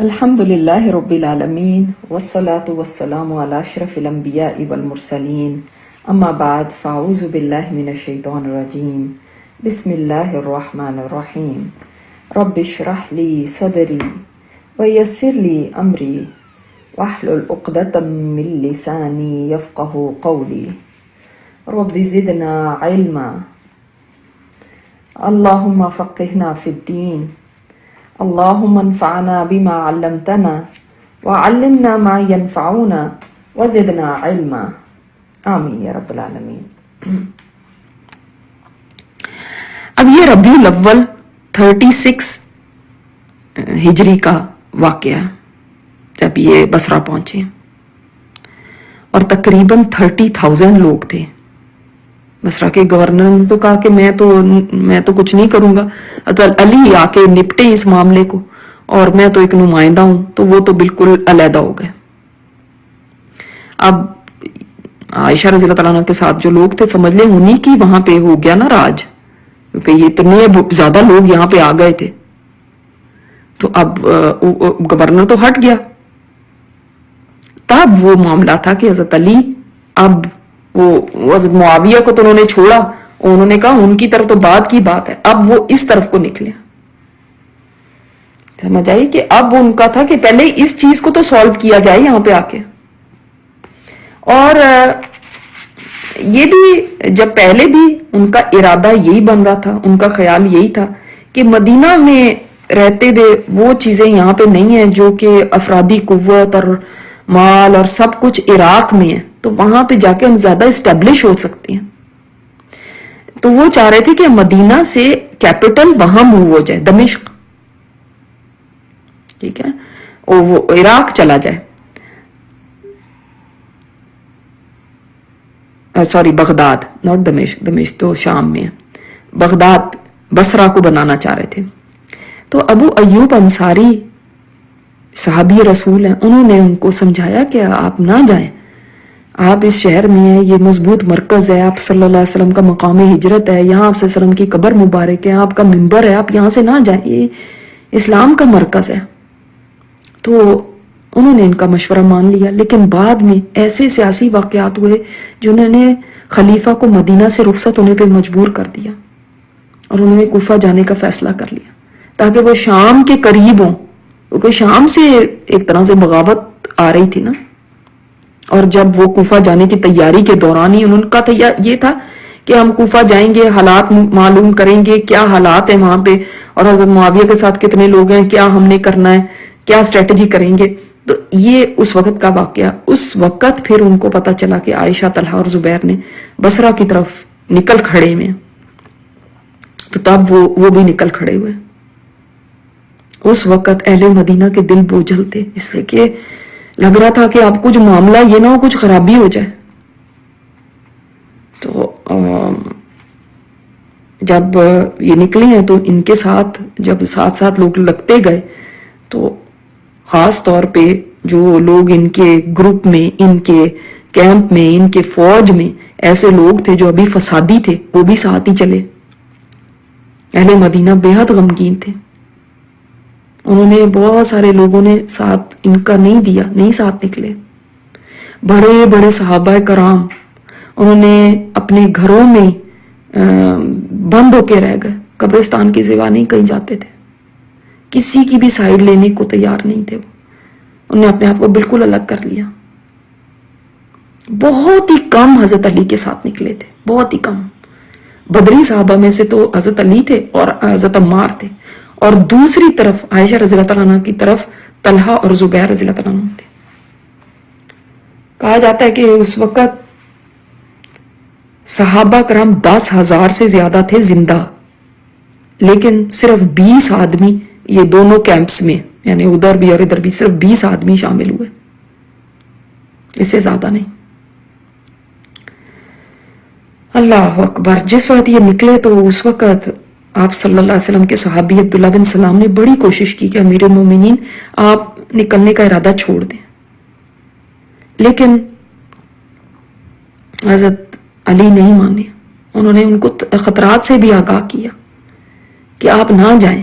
الحمدللہ رب العالمین والصلاة والسلام علی اشرف الانبیاء والمرسلین اما بعد فاعوذ باللہ من الشیطان الرجیم بسم اللہ الرحمن الرحیم رب اشرح لی صدری ویسر لی امری واحلل عقدۃ من لسانی یفقہوا قولی رب زدنا علما اللہم فقہنا فی الدین اللہم انفعنا بما علمتنا وعلمنا ما ينفعنا وزدنا علما آمین یا رب العالمین۔ اب یہ ربیع الاول 36 ہجری کا واقعہ جب یہ بصرہ پہنچے اور تقریباً 30,000 لوگ تھے۔ بصرہ کے گورنر نے تو کہا کہ میں تو کچھ نہیں کروں گا، علی آ کے نپٹے اس معاملے کو، اور میں تو ایک نمائندہ ہوں، تو وہ تو بالکل علیحدہ ہو گئے۔ اب عائشہ رضی اللہ عنہ کے ساتھ جو لوگ تھے سمجھ لیں انہی کی وہاں پہ ہو گیا نا راج، کیونکہ یہ اتنے زیادہ لوگ یہاں پہ آ گئے تھے، تو اب گورنر تو ہٹ گیا۔ تب وہ معاملہ تھا کہ حضرت علی اب وہ حضرت معاویہ کو تو انہوں نے چھوڑا، انہوں نے کہا ان کی طرف تو بعد کی بات ہے، اب وہ اس طرف کو نکلے۔ سمجھ آئی کہ اب ان کا تھا کہ پہلے اس چیز کو تو سالو کیا جائے یہاں پہ آ کے۔ اور یہ بھی جب پہلے بھی ان کا ارادہ یہی بن رہا تھا، ان کا خیال یہی تھا کہ مدینہ میں رہتے ہوئے وہ چیزیں یہاں پہ نہیں ہیں جو کہ افرادی قوت اور مال اور سب کچھ عراق میں ہے، تو وہاں پہ جا کے ہم زیادہ اسٹیبلش ہو سکتے ہیں۔ تو وہ چاہ رہے تھے کہ مدینہ سے کیپٹل وہاں موو ہو جائے، دمشق، ٹھیک ہے، اور وہ عراق چلا جائے، سوری بغداد، ناٹ دمشق، دمشق تو شام میں ہے، بغداد بصرہ کو بنانا چاہ رہے تھے۔ تو ابو ایوب انصاری صحابی رسول ہیں، انہوں نے ان کو سمجھایا کہ آپ نہ جائیں، آپ اس شہر میں ہیں، یہ مضبوط مرکز ہے، آپ صلی اللہ علیہ وسلم کا مقام ہجرت ہے، یہاں آپ صلی اللہ علیہ وسلم کی قبر مبارک ہے، آپ کا منبر ہے، آپ یہاں سے نہ جائیں، یہ اسلام کا مرکز ہے۔ تو انہوں نے ان کا مشورہ مان لیا، لیکن بعد میں ایسے سیاسی واقعات ہوئے جنہوں نے خلیفہ کو مدینہ سے رخصت ہونے پہ مجبور کر دیا، اور انہوں نے کوفہ جانے کا فیصلہ کر لیا تاکہ وہ شام کے قریب ہوں، کیونکہ شام سے ایک طرح سے بغاوت آ رہی تھی نا۔ اور جب وہ کوفہ جانے کی تیاری کے دوران ہی انہوں کا یہ تھا کہ ہم کوفہ جائیں گے، حالات معلوم کریں گے، کیا حالات ہیں وہاں پہ، اور حضرت معاویہ کے ساتھ کتنے لوگ ہیں، کیا ہم نے کرنا ہے، کیا اسٹریٹجی کریں گے۔ تو یہ اس وقت کا واقعہ۔ اس وقت پھر ان کو پتا چلا کہ عائشہ، طلحہ اور زبیر نے بصرہ کی طرف نکل کھڑے ہوئے، تو تب وہ بھی نکل کھڑے ہوئے۔ اس وقت اہل مدینہ کے دل بوجھل تھے، اس لیے کہ لگ رہا تھا کہ اب کچھ معاملہ یہ نہ ہو کچھ خرابی ہو جائے۔ تو جب یہ نکلے ہیں تو ان کے ساتھ جب ساتھ لوگ لگتے گئے، تو خاص طور پہ جو لوگ ان کے گروپ میں، ان کے کیمپ میں، ان کے فوج میں ایسے لوگ تھے جو ابھی فسادی تھے، وہ بھی ساتھ ہی چلے۔ اہل مدینہ بے حد غمگین تھے، انہوں نے بہت سارے لوگوں نے ساتھ ان کا نہیں دیا، نہیں ساتھ نکلے۔ بڑے بڑے صحابہ کرام انہوں نے اپنے گھروں میں بند ہو کے رہ گئے، قبرستان کی سوا نہیں کہیں جاتے تھے، کسی کی بھی سائیڈ لینے کو تیار نہیں تھے، انہوں نے اپنے آپ کو بالکل الگ کر لیا۔ بہت ہی کم حضرت علی کے ساتھ نکلے تھے، بہت ہی کم۔ بدری صحابہ میں سے تو حضرت علی تھے اور حضرت عمار تھے، اور دوسری طرف عائشہ رضی اللہ عنہ کی طرف طلحہ اور زبیر رضی اللہ عنہ تھے۔ کہا جاتا ہے کہ اس وقت صحابہ کرام 10,000 سے زیادہ تھے زندہ، لیکن صرف 20 آدمی یہ دونوں کیمپس میں، یعنی ادھر بھی اور ادھر بھی، صرف 20 آدمی شامل ہوئے، اس سے زیادہ نہیں۔ اللہ اکبر۔ جس وقت یہ نکلے تو اس وقت آپ صلی اللہ علیہ وسلم کے صحابی عبداللہ بن سلام نے بڑی کوشش کی کہ امیر المومنین آپ نکلنے کا ارادہ چھوڑ دیں، لیکن حضرت علی نہیں مانے۔ انہوں نے ان کو خطرات سے بھی آگاہ کیا کہ آپ نہ جائیں،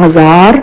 1000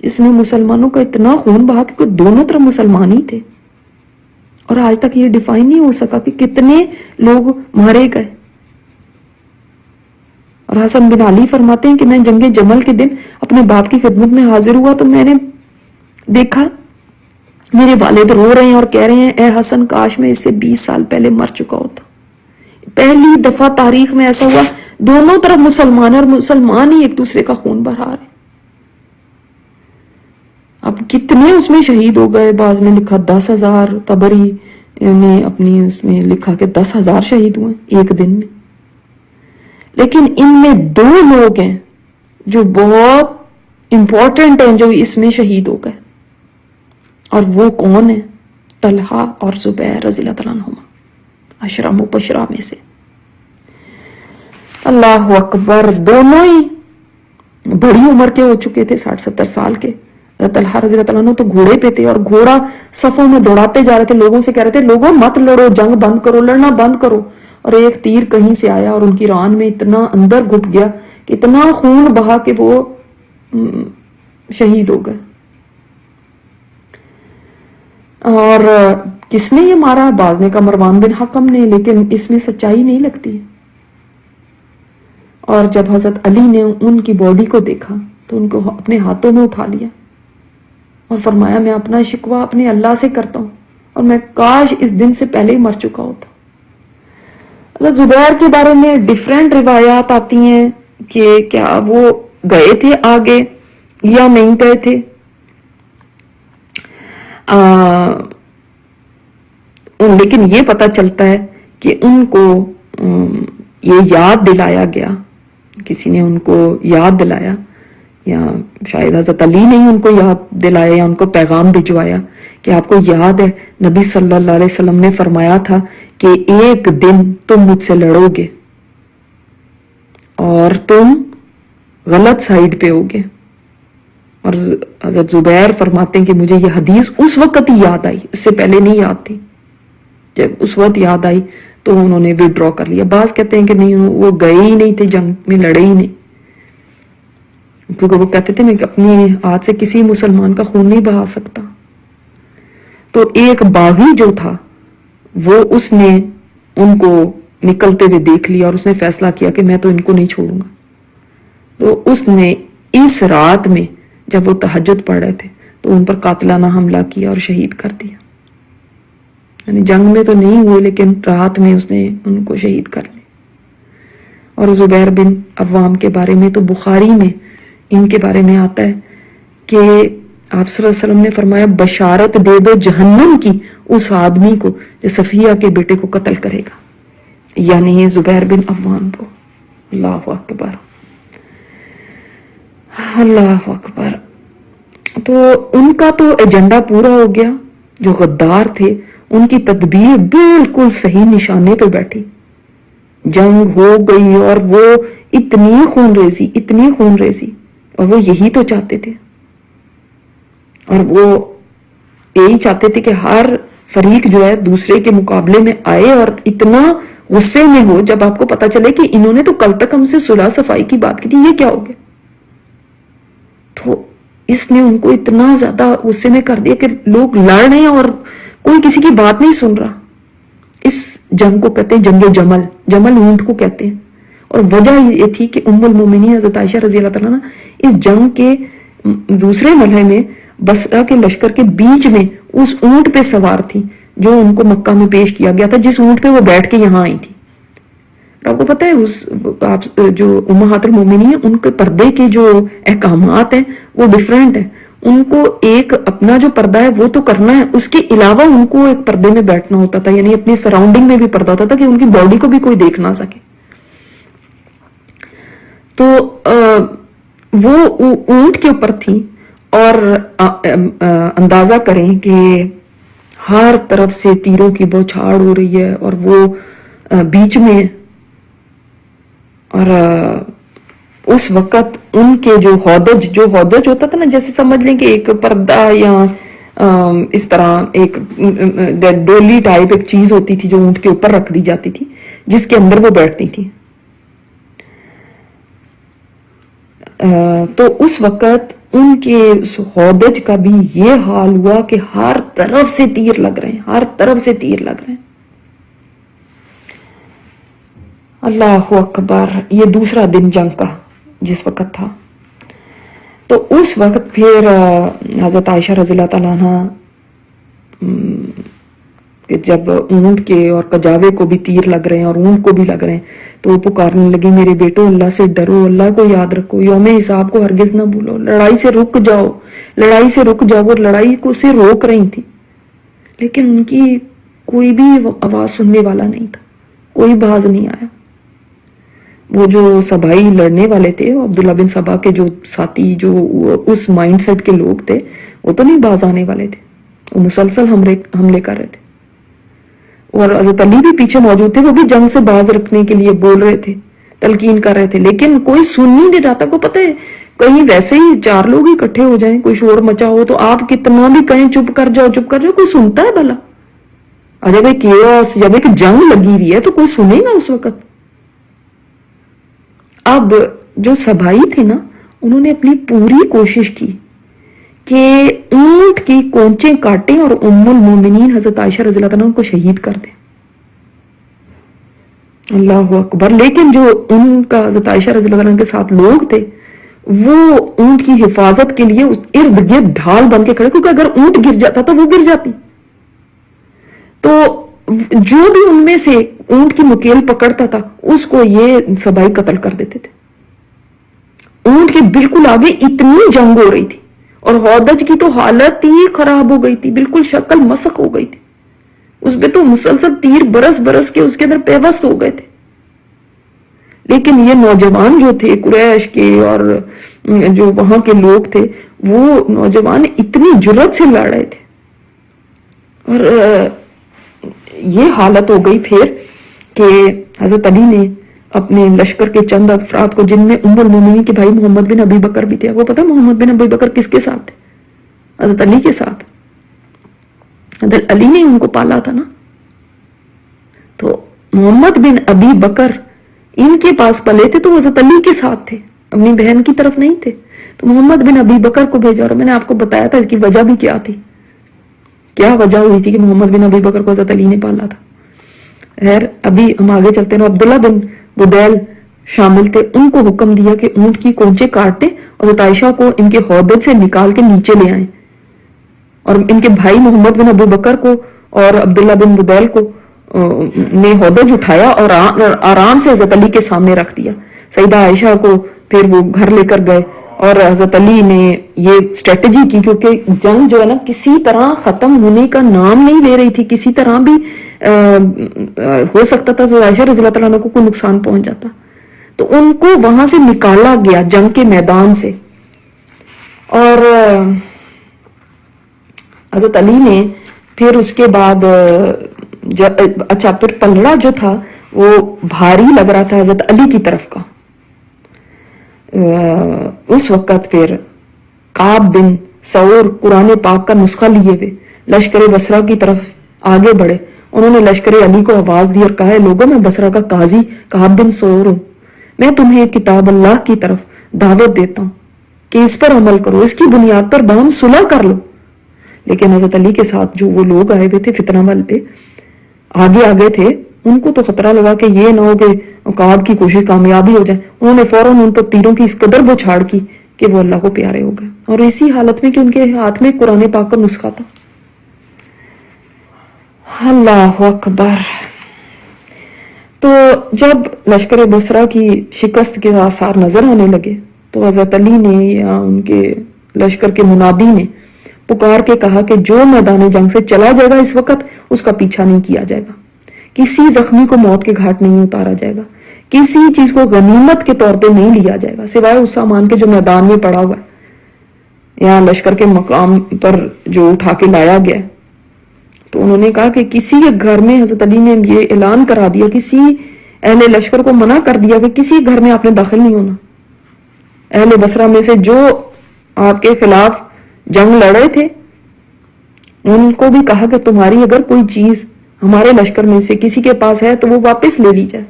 اس میں مسلمانوں کا اتنا خون بہا کہ دونوں طرف مسلمان ہی تھے، اور آج تک یہ ڈیفائن نہیں ہو سکا کہ کتنے لوگ مارے گئے. اور حسن بن علی فرماتے ہیں کہ میں جنگ جمل کے دن اپنے باپ کی خدمت میں حاضر ہوا تو میں نے دیکھا میرے والد رو رہے ہیں اور کہہ رہے ہیں اے حسن کاش میں اس سے 20 سال پہلے مر چکا ہوتا. پہلی دفعہ تاریخ میں ایسا ہوا دونوں طرف مسلمان اور مسلمان ہی ایک دوسرے کا خون بہا رہے. اب کتنے اس میں شہید ہو گئے، بعض نے لکھا 10,000، طبری نے اپنی اس میں لکھا کہ 10,000 شہید ہوئے ایک دن میں. لیکن ان میں 2 لوگ ہیں جو بہت امپورٹنٹ ہیں جو اس میں شہید ہو گئے، اور وہ کون ہے؟ طلحہ اور زبیر رضی اللہ تعالیٰ عنہما، عشرہ مبشرہ میں سے. اللہ اکبر، دونوں ہی بڑی عمر کے ہو چکے تھے، 60-70 سال کے. طلحہ رضی اللہ تعالیٰ عنہ تو گھوڑے پہ تھے اور گھوڑا صفوں میں دوڑاتے جا رہے تھے، لوگوں سے کہہ رہے تھے لوگوں مت لڑو، جنگ بند کرو، لڑنا بند کرو. اور ایک تیر کہیں سے آیا اور ان کی ران میں اتنا اندر گھٹ گیا کہ اتنا خون بہا کہ وہ شہید ہو گئے. اور کس نے یہ مارا؟ بعض نے کہا مروان بن حکم نے، لیکن اس میں سچائی نہیں لگتی. اور جب حضرت علی نے ان کی باڈی کو دیکھا تو ان کو اپنے ہاتھوں میں اٹھا لیا اور فرمایا میں اپنا شکوہ اپنے اللہ سے کرتا ہوں اور میں کاش اس دن سے پہلے ہی مر چکا ہوتا. حضرت زبیر کے بارے میں ڈیفرنٹ روایات آتی ہیں کہ کیا وہ گئے تھے آگے یا نہیں گئے تھے. لیکن یہ پتا چلتا ہے کہ ان کو یہ یاد دلایا گیا، کسی نے ان کو یاد دلایا، یا شاید حضرت علی نے ان کو یاد دلایا یا ان کو پیغام بھجوایا کہ آپ کو یاد ہے نبی صلی اللہ علیہ وسلم نے فرمایا تھا کہ ایک دن تم مجھ سے لڑو گے اور تم غلط سائیڈ پہ ہوگے. اور حضرت زبیر فرماتے ہیں کہ مجھے یہ حدیث اس وقت ہی یاد آئی، اس سے پہلے نہیں یاد تھی. جب اس وقت یاد آئی تو انہوں نے وڈرا کر لیا. بعض کہتے ہیں کہ نہیں، وہ گئے ہی نہیں تھے، جنگ میں لڑے ہی نہیں، کیونکہ وہ کہتے تھے میں اپنے ہاتھ سے کسی مسلمان کا خون نہیں بہا سکتا. تو ایک باغی جو تھا وہ اس نے ان کو نکلتے ہوئے دیکھ لیا اور اس نے فیصلہ کیا کہ میں تو ان کو نہیں چھوڑوں گا. تو اس نے اس رات میں جب وہ تہجد پڑھ رہے تھے تو ان پر قاتلانہ حملہ کیا اور شہید کر دیا. یعنی جنگ میں تو نہیں ہوئے لیکن رات میں اس نے ان کو شہید کر لیا. اور زبیر بن عوام کے بارے میں تو بخاری میں ان کے بارے میں آتا ہے کہ آپ صلی اللہ علیہ وسلم نے فرمایا بشارت دے دو جہنم کی اس آدمی کو جو صفیہ کے بیٹے کو قتل کرے گا، یعنی یہ زبیر بن عوام کو. اللہ اکبر، اللہ اکبر. تو ان کا تو ایجنڈا پورا ہو گیا. جو غدار تھے ان کی تدبیر بالکل صحیح نشانے پہ بیٹھی، جنگ ہو گئی اور وہ اتنی خون ریزی، اور وہ یہی تو چاہتے تھے. اور وہ یہی چاہتے تھے کہ ہر فریق جو ہے دوسرے کے مقابلے میں آئے اور اتنا غصے میں ہو جب آپ کو پتا چلے کہ انہوں نے تو کل تک ہم سے صلح صفائی کی بات کی تھی، یہ کیا ہو گیا. تو اس نے ان کو اتنا زیادہ غصے میں کر دیا کہ لوگ لڑ رہے ہیں اور کوئی کسی کی بات نہیں سن رہا. اس جنگ کو کہتے ہیں جنگ جمل، جمل اونٹ کو کہتے ہیں. اور وجہ یہ تھی کہ ام المومنین حضرت عائشہ رضی اللہ تعالیٰ اس جنگ کے دوسرے مرحلے میں بصرہ کے لشکر کے بیچ میں اس اونٹ پہ سوار تھی جو ان کو مکہ میں پیش کیا گیا تھا، جس اونٹ پہ وہ بیٹھ کے یہاں آئی تھی. آپ کو پتا ہے جو امہات المومنین ان کے پردے کے جو احکامات ہیں وہ ڈیفرنٹ ہیں. ان کو ایک اپنا جو پردہ ہے وہ تو کرنا ہے، اس کے علاوہ ان کو ایک پردے میں بیٹھنا ہوتا تھا، یعنی اپنی سراؤنڈنگ میں بھی پردہ ہوتا تھا کہ ان کی باڈی کو بھی کوئی دیکھ نہ سکے. تو وہ اونٹ کے اوپر تھی اور اندازہ کریں کہ ہر طرف سے تیروں کی بوچھاڑ ہو رہی ہے اور وہ بیچ میں. اور اس وقت ان کے جو ہودج ہوتا تھا نا، جیسے سمجھ لیں کہ ایک پردہ یا اس طرح ایک ڈولی ٹائپ ایک چیز ہوتی تھی جو اونٹ کے اوپر رکھ دی جاتی تھی جس کے اندر وہ بیٹھتی تھی. تو اس وقت ان کے اس ہودج کا بھی یہ حال ہوا کہ ہر طرف سے تیر لگ رہے ہیں، ہر طرف سے تیر لگ رہے ہیں. اللہ اکبر. یہ دوسرا دن جنگ کا جس وقت تھا. تو اس وقت پھر حضرت عائشہ رضی اللہ تعالیٰ عنہ جب اونٹ کے اور کجاوے کو بھی تیر لگ رہے ہیں اور اونٹ کو بھی لگ رہے ہیں تو وہ پکارنے لگی، میرے بیٹو اللہ سے ڈرو، اللہ کو یاد رکھو، یوم حساب کو ہرگز نہ بھولو، لڑائی سے رک جاؤ، لڑائی سے رک جاؤ. وہ لڑائی کو سے روک رہی تھی لیکن ان کی کوئی بھی آواز سننے والا نہیں تھا، کوئی باز نہیں آیا. وہ جو سبائی لڑنے والے تھے، عبداللہ بن سبا کے جو ساتھی، جو اس مائنڈ سیٹ کے لوگ تھے، وہ تو نہیں باز آنے والے تھے، وہ مسلسل حملے کر رہے تھے. اور حضرت علی بھی پیچھے موجود تھے، وہ بھی جنگ سے باز رکھنے کے لیے بول رہے تھے، تلقین کر رہے تھے، لیکن کوئی سن نہیں دے رہا تھا. کو پتہ ہے کہیں ویسے ہی 4 لوگ اکٹھے ہو جائیں، کوئی شور مچا ہو تو آپ کتنا بھی کہیں چپ کر جاؤ چپ کر جاؤ، کوئی سنتا ہے بھلا؟ اور جب ایک کیوس، جب ایک جنگ لگی ہوئی ہے تو کوئی سنے گا اس وقت؟ اب جو سبائی تھے نا، انہوں نے اپنی پوری کوشش کی کہ اونٹ کی کونچیں کاٹیں اور ام المومنین حضرت عائشہ رضی اللہ عنہ کو شہید کر دیں. اللہ اکبر. لیکن جو ان کا حضرت عائشہ رضی اللہ عنہ کے ساتھ لوگ تھے وہ اونٹ کی حفاظت کے لیے ارد گرد ڈھال بن کے کھڑے، کیونکہ اگر اونٹ گر جاتا تو وہ گر جاتی. تو جو بھی ان میں سے اونٹ کی نکیل پکڑتا تھا اس کو یہ سبائی قتل کر دیتے تھے. اونٹ کے بالکل آگے اتنی جنگ ہو رہی تھی اور ہودج کی تو حالت ہی خراب ہو گئی تھی، بالکل شکل مسخ ہو گئی تھی. اس پہ تو مسلسل تیر برس برس کے اس کے اندر پیوست ہو گئے تھے. لیکن یہ نوجوان جو تھے قریش کے اور جو وہاں کے لوگ تھے، وہ نوجوان اتنی جرأت سے لڑ رہے تھے. اور یہ حالت ہو گئی پھر کہ حضرت علی نے اپنے لشکر کے چند افراد کو، جن میں ام المومنین کے بھائی محمد بن ابی بکر بھی تھے. وہ پتہ محمد بن ابی بکر کس کے ساتھ تھے؟ حضرت علی کے ساتھ. حضرت علی نے ان کو پالا تھا نا. تو محمد بن ابی بکر ان کے پاس پلے تھے تو وہ حضرت علی کے ساتھ تھے، اپنی بہن کی طرف نہیں تھے. تو محمد بن ابی بکر کو بھیجا، اور میں نے آپ کو بتایا تھا اس کی وجہ بھی کیا تھی، کیا وجہ ہوئی تھی کہ محمد بن ابی بکر کو حضرت علی نے پالا تھا. خیر ابھی ہم آگے چلتے ہیں. عبداللہ بن بدیل شامل تھے. ان کو حکم دیا کہ اونٹ کی کونچے کاٹ دیں اور حضرت عائشہ کو ان کے ہودج سے نکال کے نیچے لے آئیں. اور ان کے بھائی محمد بن ابو بکر کو اور عبداللہ بن بدیل کو نے ہودج اٹھایا اور آرام سے حضرت علی کے سامنے رکھ دیا. سیدہ عائشہ کو پھر وہ گھر لے کر گئے اور حضرت علی نے یہ اسٹریٹجی کی، کیونکہ جنگ جو ہے نا کسی طرح ختم ہونے کا نام نہیں لے رہی تھی. کسی طرح بھی ہو سکتا تھا حضرت عائشہ رضی اللہ تعالیٰ عنہ کو کوئی نقصان پہنچ جاتا. تو ان کو وہاں سے نکالا گیا جنگ کے میدان سے. اور حضرت علی نے پھر اس کے بعد اچھا پھر پلڑا جو تھا وہ بھاری لگ رہا تھا حضرت علی کی طرف کا. اس وقت پھر کعب بن سعور قرآن پاک کا نسخہ لیے ہوئے لشکر بصرہ کی طرف آگے بڑھے. انہوں نے لشکر علی کو آواز دی اور کہا ہے لوگوں میں بصرہ کا قاضی کعب بن سعور ہوں، میں تمہیں کتاب اللہ کی طرف دعوت دیتا ہوں کہ اس پر عمل کرو، اس کی بنیاد پر باہم صلح کر لو. لیکن حضرت علی کے ساتھ جو وہ لوگ آئے ہوئے تھے فتنہ والے آگے تھے، ان کو تو خطرہ لگا کہ یہ نہ ہو کہ کعب کی کوشش کامیابی ہو جائے. انہوں نے فوراً ان پر تیروں کی اس قدر بوچھاڑ کی کہ وہ اللہ کو پیارے ہو گئے، اور اسی حالت میں کہ ان کے ہاتھ میں قرآن پاک کا نسخہ تھا. اللہ اکبر. تو جب لشکر بصرہ کی شکست کے آثار نظر آنے لگے تو حضرت علی نے یا ان کے لشکر کے منادی نے پکار کے کہا کہ جو میدان جنگ سے چلا جائے گا اس وقت اس کا پیچھا نہیں کیا جائے گا، کسی زخمی کو موت کے گھاٹ نہیں اتارا جائے گا، کسی چیز کو غنیمت کے طور پہ نہیں لیا جائے گا سوائے اس سامان کے جو میدان میں پڑا ہوا ہے یا لشکر کے مقام پر جو اٹھا کے لایا گیا ہے. تو انہوں نے کہا کہ کسی کے گھر میں، حضرت علی نے یہ اعلان کرا دیا، کسی اہل لشکر کو منع کر دیا کہ کسی گھر میں آپ نے داخل نہیں ہونا. اہل بصرہ میں سے جو آپ کے خلاف جنگ لڑ رہے تھے ان کو بھی کہا کہ تمہاری اگر کوئی چیز ہمارے لشکر میں سے کسی کے پاس ہے تو وہ واپس لے لی جائے.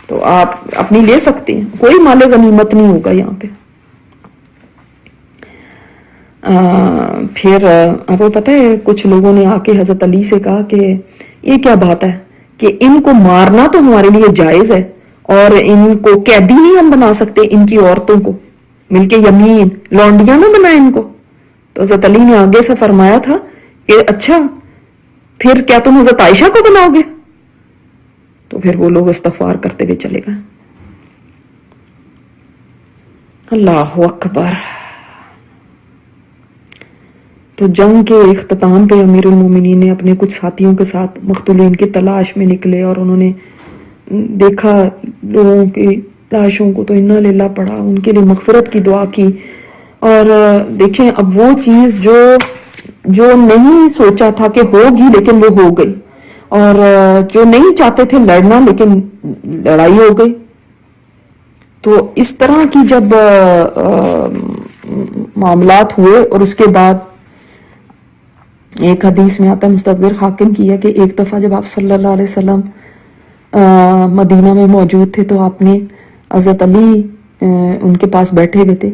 تو آپ اپنی لے سکتے ہیں، کوئی مال غنیمت نہیں ہوگا یہاں پہ۔ پھر آپ کو پتہ ہے کچھ لوگوں نے آ کے حضرت علی سے کہا کہ یہ کیا بات ہے کہ ان کو مارنا تو ہمارے لیے جائز ہے اور ان کو قیدی نہیں ہم بنا سکتے، ان کی عورتوں کو مل کے یمین لونڈیاں نہ بنائیں ان کو۔ تو حضرت علی نے آگے سے فرمایا تھا کہ اچھا پھر کیا تم حضرت عائشہ کو بناؤ گے؟ تو پھر وہ لوگ استغفار کرتے ہوئے چلے گئے۔ اللہ اکبر۔ تو جنگ کے اختتام پہ امیر المومنین نے اپنے کچھ ساتھیوں کے ساتھ مقتولین کی تلاش میں نکلے اور انہوں نے دیکھا لوگوں کی لاشوں کو تو انا للہ پڑا، ان کے لیے مغفرت کی دعا کی۔ اور دیکھیں اب وہ چیز جو نہیں سوچا تھا کہ ہوگی لیکن وہ ہو گئی، اور جو نہیں چاہتے تھے لڑنا لیکن لڑائی ہو گئی۔ تو اس طرح کی جب معاملات ہوئے، اور اس کے بعد ایک حدیث میں آتا ہے مستدرک حاکم کی ہے کہ ایک دفعہ جب آپ صلی اللہ علیہ وسلم مدینہ میں موجود تھے تو آپ نے حضرت علی ان کے پاس بیٹھے ہوئے تھے،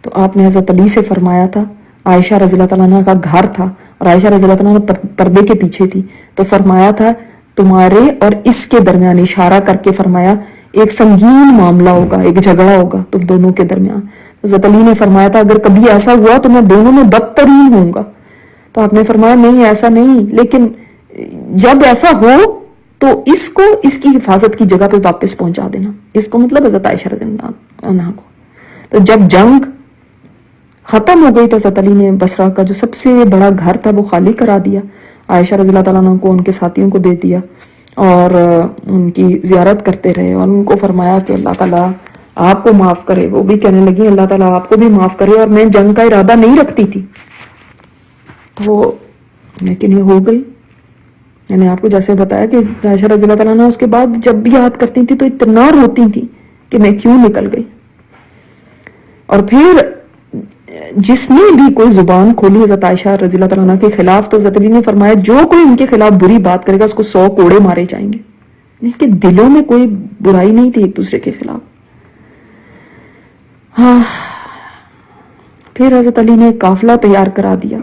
تو آپ نے حضرت علی سے فرمایا تھا، عائشہ رضی اللہ تعالیٰ عنہ کا گھر تھا اور عائشہ رضی اللہ تعالیٰ عنہ پردے کے پیچھے تھی، تو فرمایا تھا تمہارے اور اس کے درمیان، اشارہ کر کے فرمایا ایک سنگین معاملہ ہوگا، ایک جھگڑا ہوگا تم دونوں کے درمیان۔ تو حضرت علی نے فرمایا تھا اگر کبھی ایسا ہوا تو میں دونوں میں بدترین ہوں گا۔ تو آپ نے فرمایا نہیں ایسا نہیں، لیکن جب ایسا ہو تو اس کو اس کی حفاظت کی جگہ پہ واپس پہنچا دینا، اس کو مطلب حضرت عائشہ رضی اللہ عنہا کو۔ تو جب جنگ ختم ہو گئی تو حضرت علی نے بصرہ کا جو سب سے بڑا گھر تھا وہ خالی کرا دیا، عائشہ رضی اللہ تعالیٰ عنہ کو ان کے ساتھیوں کو دے دیا، اور ان کی زیارت کرتے رہے اور ان کو فرمایا کہ اللہ تعالیٰ آپ کو معاف کرے۔ وہ بھی کہنے لگی اللہ تعالیٰ آپ کو بھی معاف کرے، اور میں جنگ کا ارادہ نہیں رکھتی تھی، تو لیکن یہ ہو گئی۔ میں نے آپ کو جیسے بتایا کہ عائشہ رضی اللہ تعالیٰ عنہ اس کے بعد جب بھی یاد کرتی تھی تو اتنا روتی تھی کہ میں کیوں نکل گئی۔ اور پھر جس نے بھی کوئی زبان کھولی حضرت عائشہ رضی اللہ تعالیٰ عنہ کے خلاف، تو حضرت علی نے فرمایا جو کوئی ان کے خلاف بری بات کرے گا اس کو 100 کوڑے مارے جائیں گے، یعنی کہ دلوں میں کوئی برائی نہیں تھی ایک دوسرے کے خلاف۔ پھر حضرت علی نے قافلہ تیار کرا دیا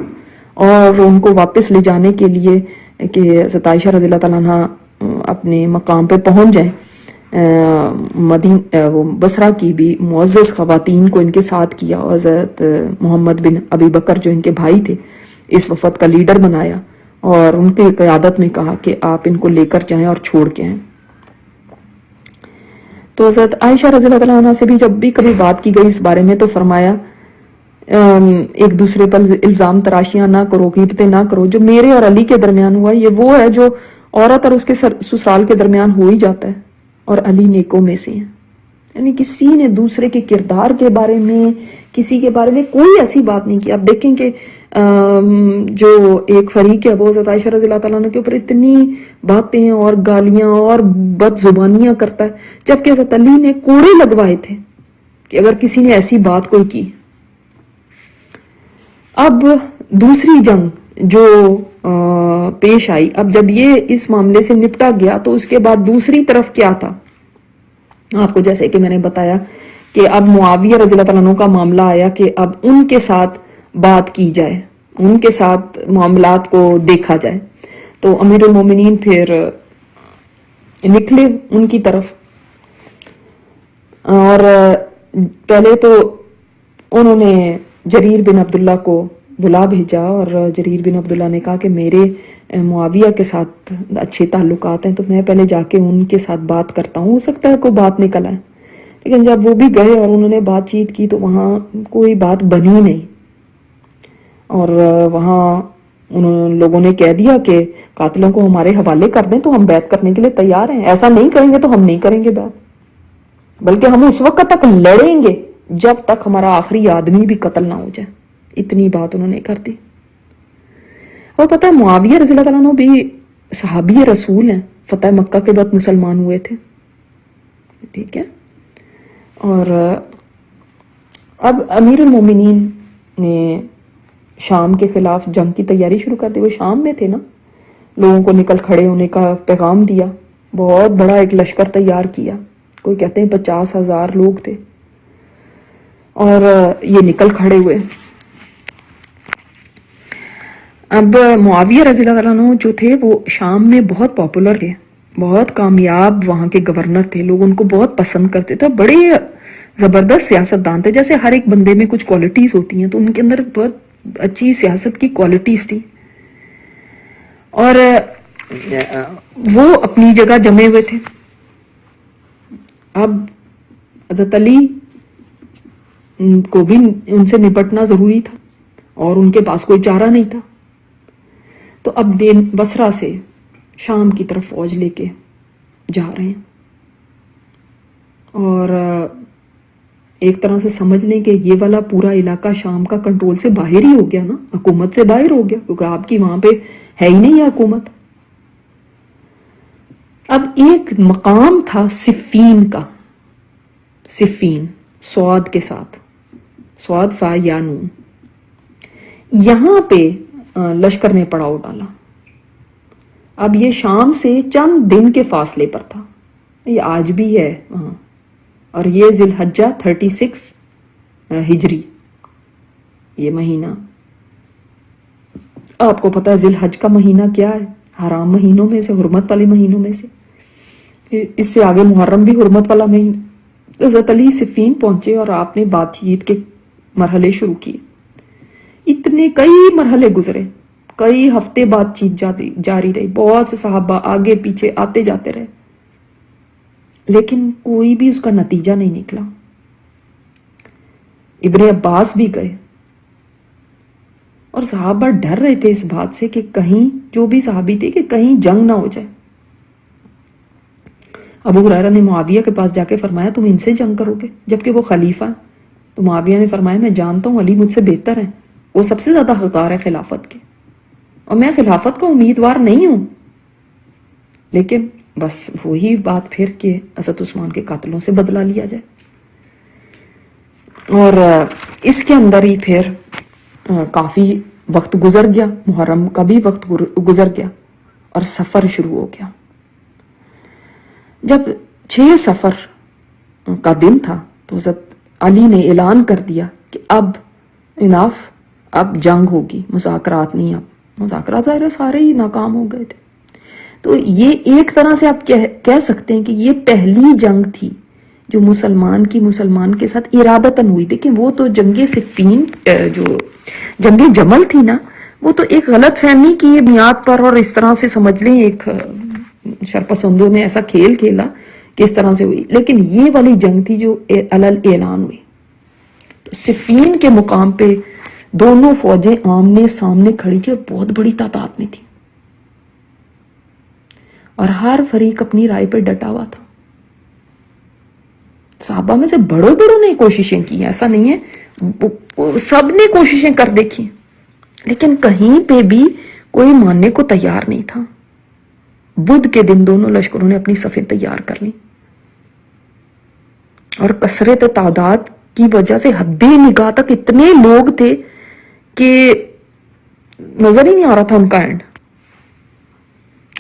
اور ان کو واپس لے جانے کے لیے کہ حضرت عائشہ رضی اللہ تعالیٰ عنہ اپنے مقام پہ پہنچ جائیں، بصرہ کی بھی معزز خواتین کو ان کے ساتھ کیا، حضرت محمد بن ابی بکر جو ان کے بھائی تھے اس وفد کا لیڈر بنایا، اور ان کی قیادت میں کہا کہ آپ ان کو لے کر جائیں اور چھوڑ کے آئیں۔ تو حضرت عائشہ رضی اللہ تعالیٰ عنہ سے بھی جب بھی کبھی بات کی گئی اس بارے میں تو فرمایا ایک دوسرے پر الزام تراشیاں نہ کرو، غیبتیں نہ کرو، جو میرے اور علی کے درمیان ہوا یہ وہ ہے جو عورت اور اس کے سسرال کے درمیان ہو ہی جاتا ہے، اور علی نیکوں میں سے ہیں۔ یعنی کسی نے دوسرے کے کردار کے بارے میں، کسی کے بارے میں کوئی ایسی بات نہیں کی۔ اب دیکھیں کہ جو ایک فریق ہے وہ حضرت عائشہ رضی اللہ تعالیٰ عنہ کے اوپر اتنی باتیں اور گالیاں اور بد زبانیاں کرتا ہے، جبکہ حضرت علی نے کوڑے لگوائے تھے کہ اگر کسی نے ایسی بات کوئی کی۔ اب دوسری جنگ جو پیش آئی، اب جب یہ اس معاملے سے نپٹا گیا تو اس کے بعد دوسری طرف کیا تھا، آپ کو جیسے کہ میں نے بتایا کہ اب معاویہ رضی اللہ تعالیٰ عنہ کا معاملہ آیا کہ اب ان کے ساتھ بات کی جائے، ان کے ساتھ معاملات کو دیکھا جائے۔ تو امیر المومنین پھر نکلے ان کی طرف، اور پہلے تو انہوں نے جریر بن عبداللہ کو بلا بھیجا، اور جریر بن عبداللہ نے کہا کہ میرے معاویہ کے ساتھ اچھے تعلقات ہیں تو میں پہلے جا کے ان کے ساتھ بات کرتا ہوں، ہو سکتا ہے کوئی بات نکل آئے۔ لیکن جب وہ بھی گئے اور انہوں نے بات چیت کی تو وہاں کوئی بات بنی نہیں، اور وہاں ان لوگوں نے کہہ دیا کہ قاتلوں کو ہمارے حوالے کر دیں تو ہم بیعت کرنے کے لیے تیار ہیں، ایسا نہیں کریں گے تو ہم نہیں کریں گے بیعت، بلکہ ہم اس وقت تک لڑیں گے جب تک ہمارا آخری آدمی بھی قتل نہ ہو جائے۔ اتنی بات انہوں نے کر دی۔ اور پتہ ہے معاویہ رضی اللہ تعالیٰ عنہ بھی صحابی رسول ہیں، فتح مکہ کے بعد مسلمان ہوئے تھے، ٹھیک ہے۔ اور اب امیر المومنین نے شام کے خلاف جنگ کی تیاری شروع کر دی۔ وہ شام میں تھے نا، لوگوں کو نکل کھڑے ہونے کا پیغام دیا، بہت بڑا ایک لشکر تیار کیا، کوئی کہتے ہیں 50,000 لوگ تھے، اور یہ نکل کھڑے ہوئے. اب معاویہ رضی اللہ عنہ جو تھے وہ شام میں بہت پاپولر تھے، بہت کامیاب وہاں کے گورنر تھے، لوگ ان کو بہت پسند کرتے تھے، بڑے زبردست سیاستدان تھے. جیسے ہر ایک بندے میں کچھ کوالٹیز ہوتی ہیں، تو ان کے اندر بہت اچھی سیاست کی کوالٹیز تھی. اور وہ اپنی جگہ جمے ہوئے تھے. اب حضرت علی کو بھی ان سے نپٹنا ضروری تھا، اور ان کے پاس کوئی چارہ نہیں تھا. تو اب بصرہ سے شام کی طرف فوج لے کے جا رہے ہیں، اور ایک طرح سے سمجھ لیں کہ یہ والا پورا علاقہ شام کا کنٹرول سے باہر ہی ہو گیا نا، حکومت سے باہر ہو گیا، کیونکہ آپ کی وہاں پہ ہے ہی نہیں یہ حکومت. اب ایک مقام تھا صفین کا، صفین سواد کے ساتھ، سواد فا یا نون، یہاں پہ لشکر نے پڑاؤ ڈالا. اب یہ شام سے چند دن کے فاصلے پر تھا، یہ آج بھی ہے وہاں، اور یہ ذی الحجہ 36 ہجری یہ مہینہ. آپ کو پتا ہے ذی الحج کا مہینہ کیا ہے؟ حرام مہینوں میں سے، حرمت والے مہینوں میں سے. اس سے آگے محرم بھی حرمت والا مہینہ. حضرت علی صفین پہنچے اور آپ نے بات چیت کے مرحلے شروع کیے. اتنے کئی مرحلے گزرے، کئی ہفتے بات چیت جاری رہی، بہت سے صحابہ آگے پیچھے آتے جاتے رہے، لیکن کوئی بھی اس کا نتیجہ نہیں نکلا. ابن عباس بھی گئے، اور صحابہ ڈر رہے تھے اس بات سے کہ کہیں، جو بھی صحابی تھے، کہ کہیں جنگ نہ ہو جائے. ابو ہریرہ نے معاویہ کے پاس جا کے فرمایا تم ان سے جنگ کرو گے جبکہ وہ خلیفہ ہیں؟ تو معاویہ نے فرمایا میں جانتا ہوں علی مجھ سے بہتر ہیں، وہ سب سے زیادہ حقدار ہے خلافت کے، اور میں خلافت کا امیدوار نہیں ہوں. لیکن بس وہی بات پھر کہ حضرت عثمان کے قاتلوں سے بدلہ لیا جائے. اور اس کے اندر ہی پھر کافی وقت گزر گیا، محرم کا بھی وقت گزر گیا، اور سفر شروع ہو گیا. جب 6 سفر کا دن تھا تو حضرت علی نے اعلان کر دیا کہ اب اناف، اب جنگ ہوگی، مذاکرات نہیں. اب مذاکرات ظاہر سارے ہی ناکام ہو گئے تھے. تو یہ ایک طرح سے آپ کہہ سکتے ہیں کہ یہ پہلی جنگ تھی جو مسلمان کے ساتھ ارادتاً ہوئی. دیکھیں وہ تو جنگ صفین، جو جنگ جمل تھی نا، وہ تو ایک غلط فہمی کی بنیاد پر، اور اس طرح سے سمجھ لیں ایک شرپسندوں نے ایسا کھیل کھیلا کہ اس طرح سے ہوئی. لیکن یہ والی جنگ تھی جو علل اعلان ہوئی. تو صفین کے مقام پہ دونوں فوجیں آمنے سامنے کھڑی تھی، اور بہت بڑی تعداد میں تھی، اور ہر فریق اپنی رائے پہ ڈٹا ہوا تھا. صحابہ میں سے بڑوں نے کوششیں کی، ایسا نہیں ہے، سب نے کوششیں کر دیکھی، لیکن کہیں پہ بھی کوئی ماننے کو تیار نہیں تھا. بدھ کے دن دونوں لشکروں نے اپنی صفیں تیار کر لی، اور کثرت تعداد کی وجہ سے حد نگاہ تک اتنے لوگ تھے کہ نظر ہی نہیں آ رہا تھا ان کا اینڈ.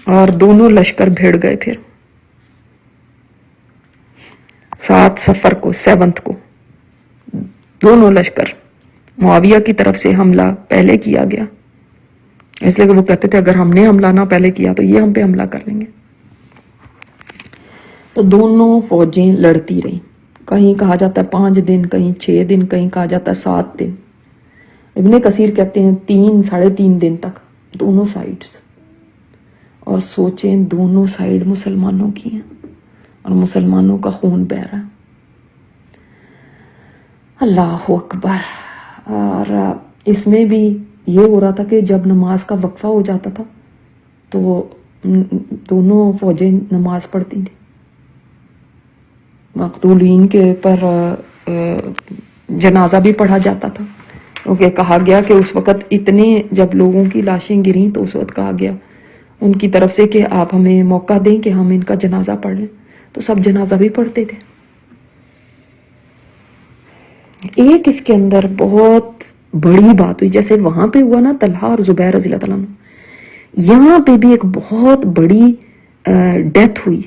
اور دونوں لشکر بھیڑ گئے. پھر 7 سفر کو، 7 کو دونوں لشکر، معاویہ کی طرف سے حملہ پہلے کیا گیا، اس لیے کہ وہ کہتے تھے اگر ہم نے حملہ نہ پہلے کیا تو یہ ہم پہ حملہ کر لیں گے. تو دونوں فوجیں لڑتی رہیں، کہیں کہا جاتا ہے 5 دن، کہیں 6 دن، کہیں کہا جاتا ہے 7 دن. ابن کثیر کہتے ہیں 3-3.5 دن تک دونوں سائیڈز. اور سوچیں دونوں سائیڈ مسلمانوں کی ہیں، اور مسلمانوں کا خون بہہ رہا ہے. اللہ اکبر. اور اس میں بھی یہ ہو رہا تھا کہ جب نماز کا وقفہ ہو جاتا تھا تو دونوں فوجیں نماز پڑھتی تھیں. مقتولین کے پر جنازہ بھی پڑھا جاتا تھا، کیونکہ کہا گیا کہ اس وقت اتنے جب لوگوں کی لاشیں گریں تو اس وقت کہا گیا ان کی طرف سے کہ آپ ہمیں موقع دیں کہ ہم ان کا جنازہ پڑھ لیں. تو سب جنازہ بھی پڑھتے تھے. ایک اس کے اندر بہت بڑی بات ہوئی، جیسے وہاں پہ ہوا نا طلحہ اور زبیر رضی اللہ عنہ، یہاں پہ بھی ایک بہت بڑی ڈیتھ ہوئی،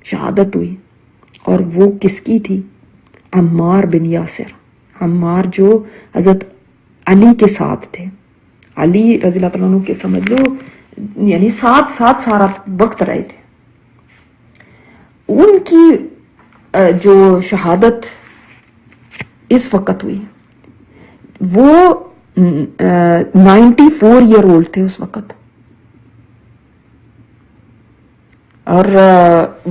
شہادت ہوئی. اور وہ کس کی تھی؟ عمار بن یاسر. عمار جو حضرت علی کے ساتھ تھے. علی رضی اللہ تعالیٰ عنہ کے سمجھ لو یعنی ساتھ سارا وقت رہے تھے. ان کی جو شہادت اس وقت ہوئی وہ 94 ایئر اولڈ تھے اس وقت. اور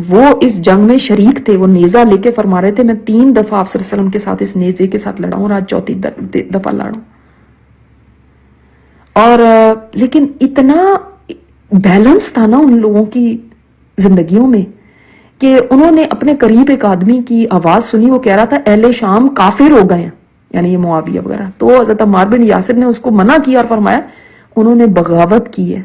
وہ اس جنگ میں شریک تھے. وہ نیزہ لے کے فرما رہے تھے میں 3 دفعہ آپ صلی اللہ علیہ وسلم کے ساتھ اس نیزے کے ساتھ لڑا ہوں اور آج 4تھی دفعہ لڑا ہوں. اور لیکن اتنا بیلنس تھا نا ان لوگوں کی زندگیوں میں کہ انہوں نے اپنے قریب ایک آدمی کی آواز سنی. وہ کہہ رہا تھا اہل شام کافر ہو گئے ہیں, یعنی یہ معاویہ وغیرہ. تو حضرت عمار بن یاسر نے اس کو منع کیا اور فرمایا انہوں نے بغاوت کی ہے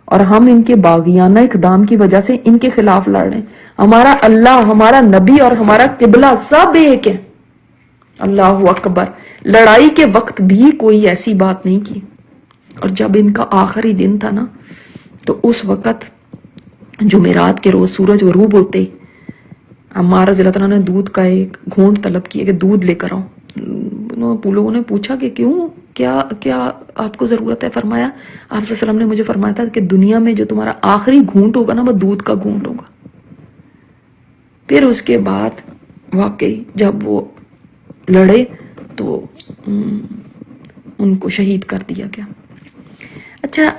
اور ہم ان کے باغیانہ اقدام کی وجہ سے ان کے خلاف لڑ رہے ہیں. ہمارا اللہ, ہمارا نبی اور ہمارا قبلہ سب ایک ہے. اللہ اکبر. لڑائی کے وقت بھی کوئی ایسی بات نہیں کی. اور جب ان کا آخری دن تھا نا تو اس وقت جمعرات کے روز سورج غروب ہوتے عمار رضی اللہ عنہ نے دودھ کا ایک گھونٹ طلب کیا کہ دودھ لے کر آؤ. لوگوں نے پوچھا کہ کیوں, کیا آپ کو ضرورت ہے؟ فرمایا آپ صلی اللہ علیہ وسلم نے مجھے فرمایا تھا کہ دنیا میں جو تمہارا آخری گھونٹ ہوگا نا وہ دودھ کا گھونٹ ہوگا. پھر اس کے بعد واقعی جب وہ لڑے تو ان کو شہید کر دیا گیا. اچھا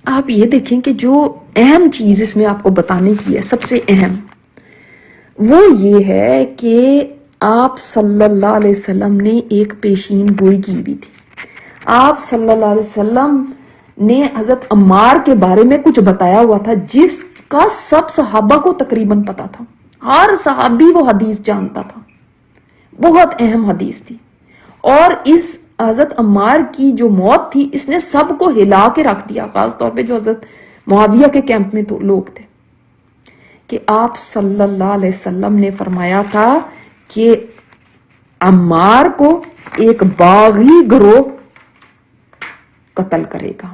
آپ یہ دیکھیں کہ جو اہم چیز اس میں آپ کو بتانے کی ہے, سب سے اہم وہ یہ ہے کہ آپ صلی اللہ علیہ وسلم نے ایک پیشین گوئی کی ہوئی تھی. آپ صلی اللہ علیہ وسلم نے حضرت عمار کے بارے میں کچھ بتایا ہوا تھا جس کا سب صحابہ کو تقریباً پتا تھا. ہر صحابی وہ حدیث جانتا تھا. بہت اہم حدیث تھی. اور اس حضرت عمار کی جو موت تھی اس نے سب کو ہلا کے رکھ دیا, خاص طور پہ جو حضرت معاویہ کے کیمپ میں تو لوگ تھے. کہ آپ صلی اللہ علیہ وسلم نے فرمایا تھا کہ عمار کو ایک باغی گروہ قتل کرے گا.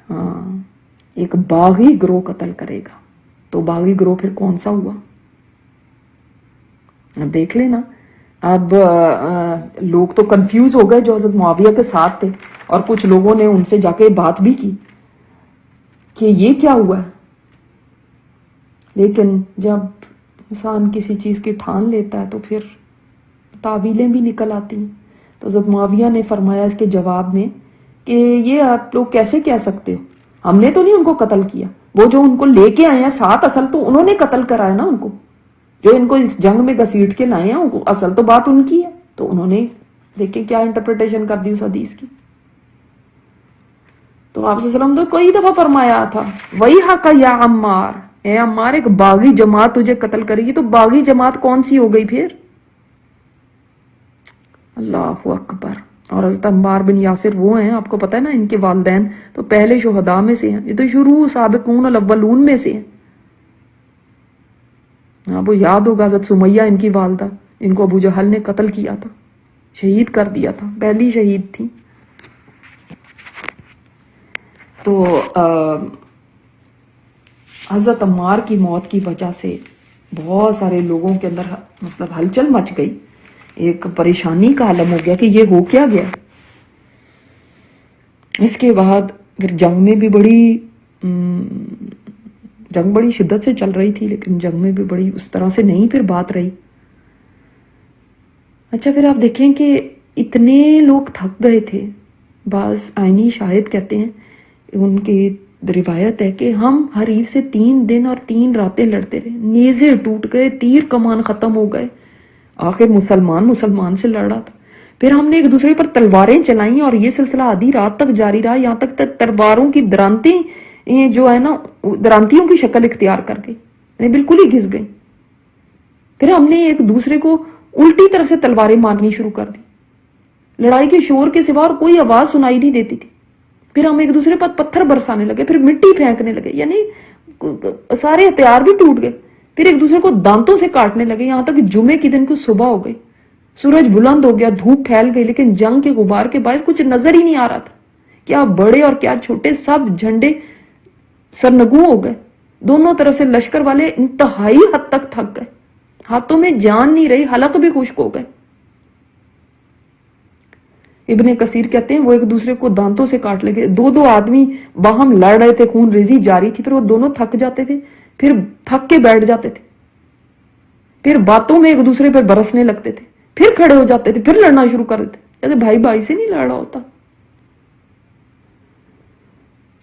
ہاں, ایک باغی گروہ قتل کرے گا. تو باغی گروہ پھر کون سا ہوا؟ اب دیکھ لینا. اب لوگ تو کنفیوز ہو گئے جو حضرت معاویہ کے ساتھ تھے, اور کچھ لوگوں نے ان سے جا کے بات بھی کی کہ یہ کیا ہوا ہے. لیکن جب انسان کسی چیز کی ٹھان لیتا ہے تو پھر تعویلیں بھی نکل آتی ہیں. تو حضرت معاویہ نے فرمایا اس کے جواب میں کہ یہ آپ لوگ کیسے کہہ سکتے ہو, ہم نے تو نہیں ان کو قتل کیا. وہ جو ان کو لے کے آئے ہیں ساتھ, اصل تو انہوں نے قتل کرایا نا ان کو. جو ان کو اس جنگ میں گھسیٹ کے لائے ہیں ان کو اصل تو بات ان کی ہے. تو انہوں نے دیکھیں کیا انٹرپریٹیشن کر دی اس حدیث کی. تو آپ صلی اللہ علیہ وسلم تو کئی دفعہ فرمایا تھا وہی حق یا عمار, اے عمار ایک باغی جماعت تجھے قتل کرے گی. تو باغی جماعت کون سی ہو گئی پھر؟ اللہ اکبر. اور حضرت عمار بن یاسر وہ ہیں, آپ کو پتا ہے نا ان کے والدین تو پہلے شہداء میں سے ہیں. یہ تو شروع سابقون الاولون میں سے ہیں. آپ کو یاد ہوگا حضرت سمیہ ان کی والدہ, ان کو ابو جہل نے قتل کیا تھا, شہید کر دیا تھا, پہلی شہید تھی. تو حضرت عمار کی موت کی وجہ سے بہت سارے لوگوں کے اندر مطلب ہلچل مچ گئی, ایک پریشانی کا عالم ہو گیا کہ یہ ہو کیا گیا. اس کے بعد پھر جنگ میں بھی بڑی شدت سے چل رہی تھی, لیکن جنگ میں بھی بڑی اس طرح سے نہیں پھر بات رہی. اچھا پھر آپ دیکھیں کہ اتنے لوگ تھک گئے تھے. بعض آئینی شاہد کہتے ہیں, ان کی روایت ہے کہ ہم حریف سے 3 دن اور 3 راتیں لڑتے رہے, نیزے ٹوٹ گئے, تیر کمان ختم ہو گئے, آخر مسلمان سے لڑ رہا تھا. پھر ہم نے ایک دوسرے پر تلواریں چلائیں اور یہ سلسلہ آدھی رات تک جاری رہا, یہاں تک تلواروں کی درانتی جو ہے نا درانتیوں کی شکل اختیار کر گئی, یعنی بالکل ہی گھس گئی. پھر ہم نے ایک دوسرے کو الٹی طرف سے تلواریں مارنی شروع کر دی. لڑائی کے شور کے سوا اور کوئی آواز سنائی نہیں دیتی تھی. پھر ہم ایک دوسرے پر پتھر برسانے لگے, پھر مٹی پھینکنے لگے, یعنی سارے ہتھیار بھی ٹوٹ گئے. پھر ایک دوسرے کو دانتوں سے کاٹنے لگے, یہاں تک کہ جمعے کی دن کو صبح ہو گئی, سورج بلند ہو گیا, دھوپ پھیل گئی, لیکن جنگ کے غبار کے باعث کچھ نظر ہی نہیں آ رہا تھا. کیا بڑے اور کیا چھوٹے سب جھنڈے سرنگوں ہو گئے. دونوں طرف سے لشکر والے انتہائی حد تک تھک گئے, ہاتھوں میں جان نہیں رہی, حلق بھی خشک ہو گئے. ابن کثیر کہتے ہیں وہ ایک دوسرے کو دانتوں سے کاٹ لے گئے. دو آدمی باہم لڑ رہے تھے, خون ریزی جاری تھی, پھر وہ دونوں تھک جاتے تھے, پھر تھک کے بیٹھ جاتے تھے, پھر باتوں میں ایک دوسرے پر برسنے لگتے تھے, پھر کھڑے ہو جاتے تھے, پھر لڑنا شروع کر دیتے, جیسے بھائی بھائی سے نہیں لڑ رہا ہوتا.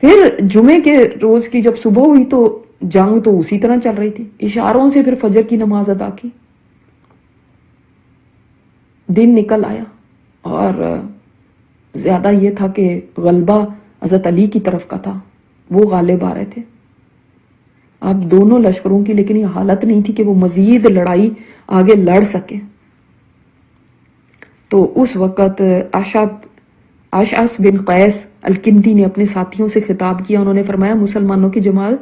پھر جمعے کے روز کی جب صبح ہوئی تو جنگ تو اسی طرح چل رہی تھی. اشاروں سے پھر فجر کی نماز ادا کی. دن نکل آیا اور زیادہ یہ تھا کہ غلبہ حضرت علی کی طرف کا تھا, وہ غالب آ رہے تھے. اب دونوں لشکروں کی لیکن یہ حالت نہیں تھی کہ وہ مزید لڑائی آگے لڑ سکے. تو اس وقت اشعث بن قیس الکندی نے اپنے ساتھیوں سے خطاب کیا. انہوں نے فرمایا, مسلمانوں کی جماعت,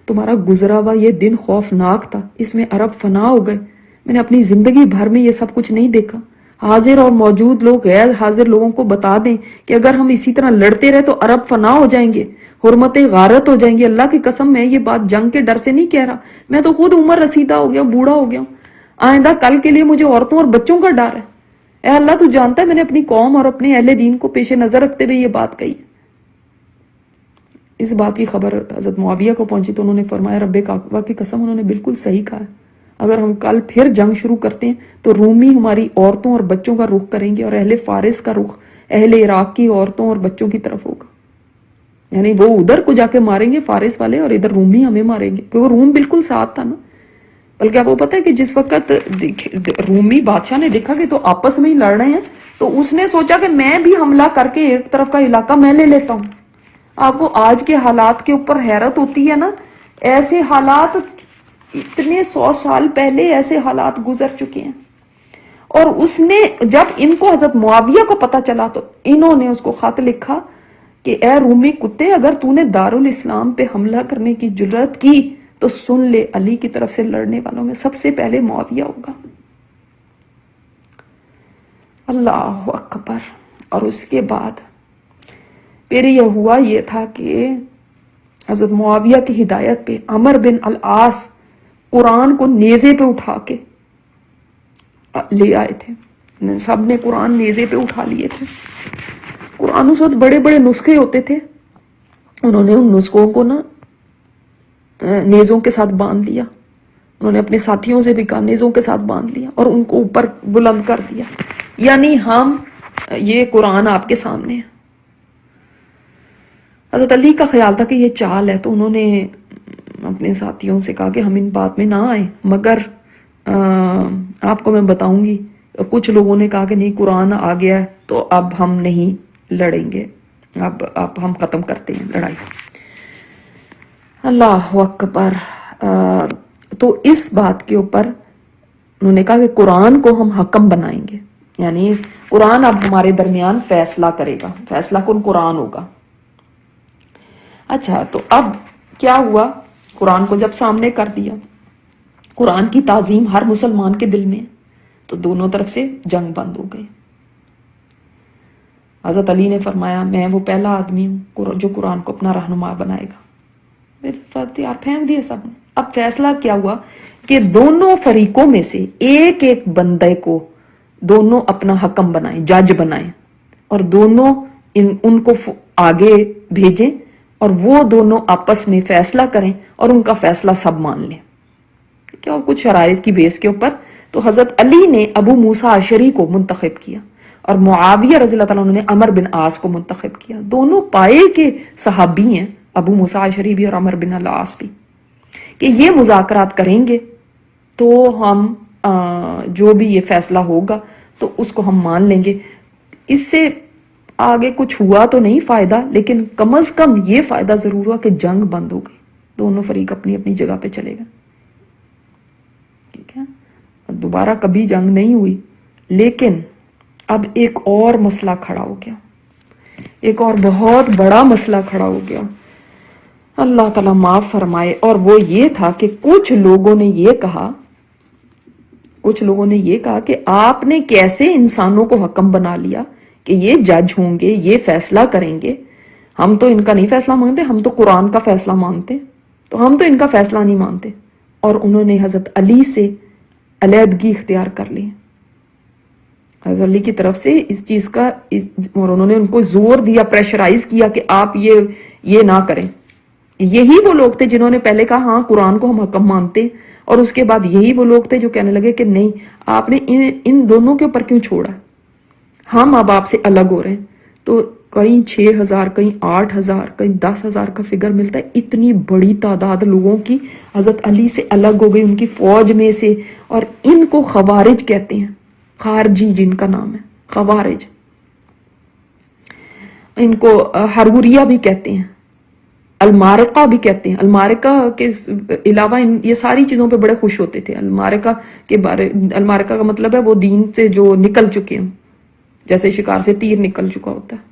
تمہارا گزرا ہوا یہ دن خوفناک تھا, اس میں عرب فنا ہو گئے. میں نے اپنی زندگی بھر میں یہ سب کچھ نہیں دیکھا. حاضر اور موجود لوگ غیر حاضر لوگوں کو بتا دیں کہ اگر ہم اسی طرح لڑتے رہے تو عرب فنا ہو جائیں گے, حرمتیں غارت ہو جائیں گی. اللہ کی قسم میں یہ بات جنگ کے ڈر سے نہیں کہہ رہا, میں تو خود عمر رسیدہ ہو گیا, بوڑھا ہو گیا ہوں. آئندہ کل کے لیے مجھے عورتوں اور بچوں کا ڈر ہے. اے اللہ تو جانتا ہے میں نے اپنی قوم اور اپنے اہل دین کو پیش نظر رکھتے ہوئے یہ بات کہی. اس بات کی خبر حضرت معاویہ کو پہنچی تو انہوں نے فرمایا, رب کعبہ کی قسم انہوں نے بالکل صحیح کہا ہے. اگر ہم کل پھر جنگ شروع کرتے ہیں تو رومی ہماری عورتوں اور بچوں کا رخ کریں گے, اور اہل فارس کا رخ اہل عراق کی عورتوں اور بچوں کی طرف ہوگا. یعنی وہ ادھر کو جا کے ماریں گے فارس والے, اور ادھر رومی ہمیں ماریں گے, کیونکہ روم بالکل ساتھ تھا نا. بلکہ آپ کو پتا ہے کہ جس وقت رومی بادشاہ نے دیکھا کہ تو آپس میں ہی لڑ رہے ہیں, تو اس نے سوچا کہ میں بھی حملہ کر کے ایک طرف کا علاقہ میں لے لیتا ہوں. آپ کو آج کے حالات کے اوپر حیرت ہوتی ہے نا, ایسے حالات اتنے 100 سال پہلے ایسے حالات گزر چکے ہیں. اور اس نے جب ان کو حضرت معاویہ کو پتا چلا تو انہوں نے اس کو خط لکھا کہ اے رومی کتے, اگر تو نے دارالاسلام پہ حملہ کرنے کی جرات کی تو سن لے, علی کی طرف سے لڑنے والوں میں سب سے پہلے معاویہ ہوگا. اللہ اکبر. اور اس کے بعد پھر یہ ہوا یہ تھا کہ حضرت معاویہ کی ہدایت پہ عمر بن العاص قرآن کو نیزے پہ اٹھا کے لے آئے تھے. سب نے قرآن نیزے پہ اٹھا لیے تھے. قرآن اس وقت بڑے بڑے نسخے ہوتے تھے, انہوں نے ان نسخوں کو نا نیزوں کے ساتھ باندھ لیا. انہوں نے اپنے ساتھیوں سے بھی کہا نیزوں کے ساتھ باندھ لیا اور ان کو اوپر بلند کر دیا, یعنی ہم یہ قرآن آپ کے سامنے ہے. حضرت علی کا خیال تھا کہ یہ چال ہے, تو انہوں نے اپنے ساتھیوں سے کہا کہ ہم ان بات میں نہ آئیں, مگر آپ کو میں بتاؤں گی. کچھ لوگوں نے کہا کہ نہیں قرآن آ گیا ہے تو اب ہم نہیں لڑیں گے, اب ہم ختم کرتے ہیں لڑائی. اللہ اکبر. تو اس بات کے اوپر انہوں نے کہا کہ قرآن کو ہم حکم بنائیں گے, یعنی قرآن اب ہمارے درمیان فیصلہ کرے گا, فیصلہ کن قرآن ہوگا. اچھا, تو اب کیا ہوا, قرآن کو جب سامنے کر دیا, قرآن کی تعظیم ہر مسلمان کے دل میں, تو دونوں طرف سے جنگ بند ہو گئی. حضرت علی نے فرمایا میں وہ پہلا آدمی ہوں جو قرآن کو اپنا رہنما بنائے گا. ہتھیار پھینک دیے سب نے. اب فیصلہ کیا ہوا کہ دونوں فریقوں میں سے ایک ایک بندے کو دونوں اپنا حکم بنائیں, جج بنائیں, اور دونوں ان کو آگے بھیجیں, اور وہ دونوں آپس میں فیصلہ کریں اور ان کا فیصلہ سب مان لیں. کیا کچھ شرائط کی بیس کے اوپر تو حضرت علی نے ابو موسیٰ اشعری کو منتخب کیا, اور معاویہ رضی اللہ تعالیٰ عنہ نے عمر بن عاص کو منتخب کیا. دونوں پائے کے صحابی ہیں, ابو موسیٰ اشعری بھی اور عمر بن العاص بھی, کہ یہ مذاکرات کریں گے تو ہم جو بھی یہ فیصلہ ہوگا تو اس کو ہم مان لیں گے. اس سے آگے کچھ ہوا تو نہیں فائدہ, لیکن کم از کم یہ فائدہ ضرور ہوا کہ جنگ بند ہو گئی, دونوں فریق اپنی اپنی جگہ پہ چلے گئے. ٹھیک ہے, دوبارہ کبھی جنگ نہیں ہوئی. لیکن اب ایک اور مسئلہ کھڑا ہو گیا, ایک اور بہت بڑا مسئلہ کھڑا ہو گیا. اللہ تعالیٰ معاف فرمائے. اور وہ یہ تھا کہ کچھ لوگوں نے یہ کہا کہ آپ نے کیسے انسانوں کو حکم بنا لیا کہ یہ جج ہوں گے, یہ فیصلہ کریں گے. ہم تو ان کا نہیں فیصلہ مانگتے, ہم تو قرآن کا فیصلہ مانگتے. تو ہم تو ان کا فیصلہ نہیں مانتے، اور انہوں نے حضرت علی سے علیحدگی اختیار کر لی حضرت علی کی طرف سے اس چیز کا، اور انہوں نے ان کو زور دیا، پریشرائز کیا کہ آپ یہ نہ کریں. یہی وہ لوگ تھے جنہوں نے پہلے کہا ہاں قرآن کو ہم حکم مانتے ہیں، اور اس کے بعد یہی وہ لوگ تھے جو کہنے لگے کہ نہیں، آپ نے ان دونوں کے اوپر کیوں چھوڑا، ہم اب آپ سے الگ ہو رہے ہیں. تو کہیں 6,000 کہیں 8,000 کہیں 10,000 کا فگر ملتا ہے. اتنی بڑی تعداد لوگوں کی حضرت علی سے الگ ہو گئی، ان کی فوج میں سے. اور ان کو خوارج کہتے ہیں، خارجی جن کا نام ہے خوارج. ان کو حروریہ بھی کہتے ہیں، المارقہ بھی کہتے ہیں. المارقہ کے علاوہ یہ ساری چیزوں پہ بڑے خوش ہوتے تھے. المارقہ کا مطلب ہے وہ دین سے جو نکل چکے ہوں، جیسے شکار سے تیر نکل چکا ہوتا ہے.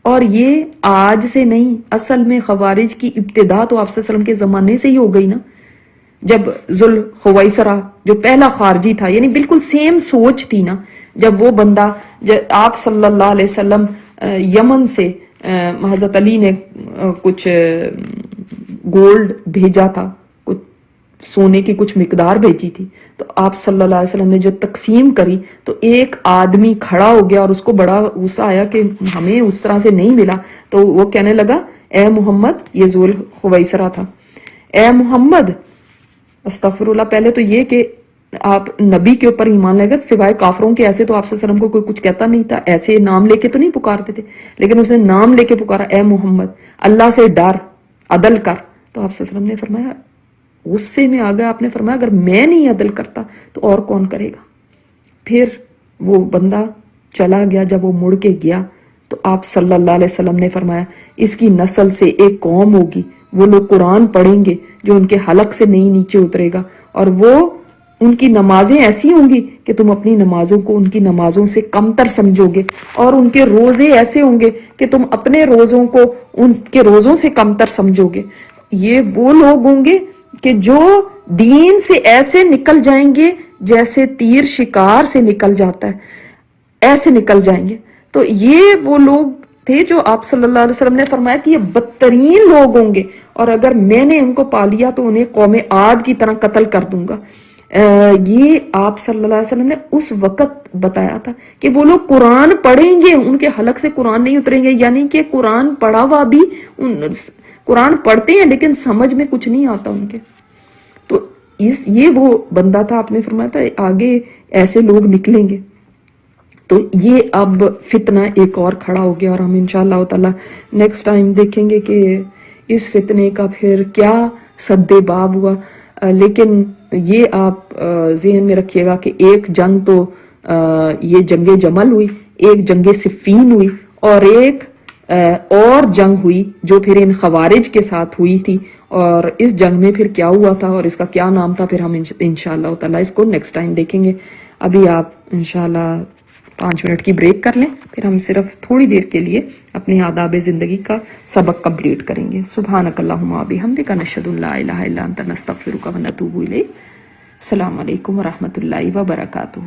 اور یہ آج سے نہیں، اصل میں خوارج کی ابتدا تو آپ صلی اللہ علیہ وسلم کے زمانے سے ہی ہو گئی نا، جب ذوالخویسرہ جو پہلا خارجی تھا، یعنی بالکل سیم سوچ تھی نا. جب وہ بندہ آپ صلی اللہ علیہ وسلم یمن سے حضرت علی نے کچھ گولڈ بھیجا تھا، کچھ سونے کی کچھ مقدار بھیجی تھی، تو آپ صلی اللہ علیہ وسلم نے جو تقسیم کری تو ایک آدمی کھڑا ہو گیا اور اس کو بڑا غصہ آیا کہ ہمیں اس طرح سے نہیں ملا. تو وہ کہنے لگا اے محمد، یہ ذوالخویسرہ تھا، اے محمد استغفر اللہ. پہلے تو یہ کہ آپ نبی کے اوپر ایمان لے گا سوائے کافروں کے، ایسے تو آپ صلی اللہ علیہ وسلم کو کوئی کچھ کہتا نہیں تھا، ایسے نام لے کے تو نہیں پکارتے تھے، لیکن اس نے نام لے کے پکارا اے محمد، اللہ سے ڈر، عدل کر. تو آپ صلی اللہ علیہ وسلم نے فرمایا، غصے میں آ گیا، آپ نے فرمایا اگر میں نہیں عدل کرتا تو اور کون کرے گا. پھر وہ بندہ چلا گیا. جب وہ مڑ کے گیا تو آپ صلی اللہ علیہ وسلم نے فرمایا اس کی نسل سے ایک قوم ہوگی، وہ لوگ قرآن پڑھیں گے جو ان کے حلق سے نہیں نیچے اترے گا، اور وہ ان کی نمازیں ایسی ہوں گی کہ تم اپنی نمازوں کو ان کی نمازوں سے کم تر سمجھو گے، اور ان کے روزے ایسے ہوں گے کہ تم اپنے روزوں کو ان کے روزوں سے کم تر سمجھو گے. یہ وہ لوگ ہوں گے کہ جو دین سے ایسے نکل جائیں گے جیسے تیر شکار سے نکل جاتا ہے، ایسے نکل جائیں گے. تو یہ وہ لوگ تھے جو آپ صلی اللہ علیہ وسلم نے فرمایا کہ یہ بدترین لوگ ہوں گے، اور اگر میں نے ان کو پا لیا تو انہیں قوم عاد کی طرح قتل کر دوں گا. یہ آپ صلی اللہ علیہ وسلم نے اس وقت بتایا تھا کہ وہ لوگ قرآن پڑھیں گے، ان کے حلق سے قرآن نہیں اتریں گے. یعنی کہ قرآن پڑھا ہوا بھی، قرآن پڑھتے ہیں لیکن سمجھ میں کچھ نہیں آتا ان کے. تو یہ وہ بندہ تھا، آپ نے فرمایا تھا آگے ایسے لوگ نکلیں گے. تو یہ اب فتنہ ایک اور کھڑا ہو گیا، اور ہم انشاءاللہ تعالی نیکسٹ ٹائم دیکھیں گے کہ اس فتنے کا پھر کیا سد باب ہوا. لیکن یہ آپ ذہن میں رکھیے گا کہ ایک جنگ تو یہ جنگ جمل ہوئی، ایک جنگ صفین ہوئی، اور ایک اور جنگ ہوئی جو پھر ان خوارج کے ساتھ ہوئی تھی. اور اس جنگ میں پھر کیا ہوا تھا اور اس کا کیا نام تھا، پھر ہم انشاءاللہ تعالی اس کو نیکسٹ ٹائم دیکھیں گے. ابھی آپ انشاءاللہ 5 منٹ کی بریک کر لیں، پھر ہم صرف تھوڑی دیر کے لیے اپنے آداب زندگی کا سبق کمپلیٹ کریں گے. سبحانک اللہم و بحمدک، نشہد ان لا الہ الا انت، نستغفرک و نتوب الیک. السلام علیکم ورحمۃ اللہ وبرکاتہ.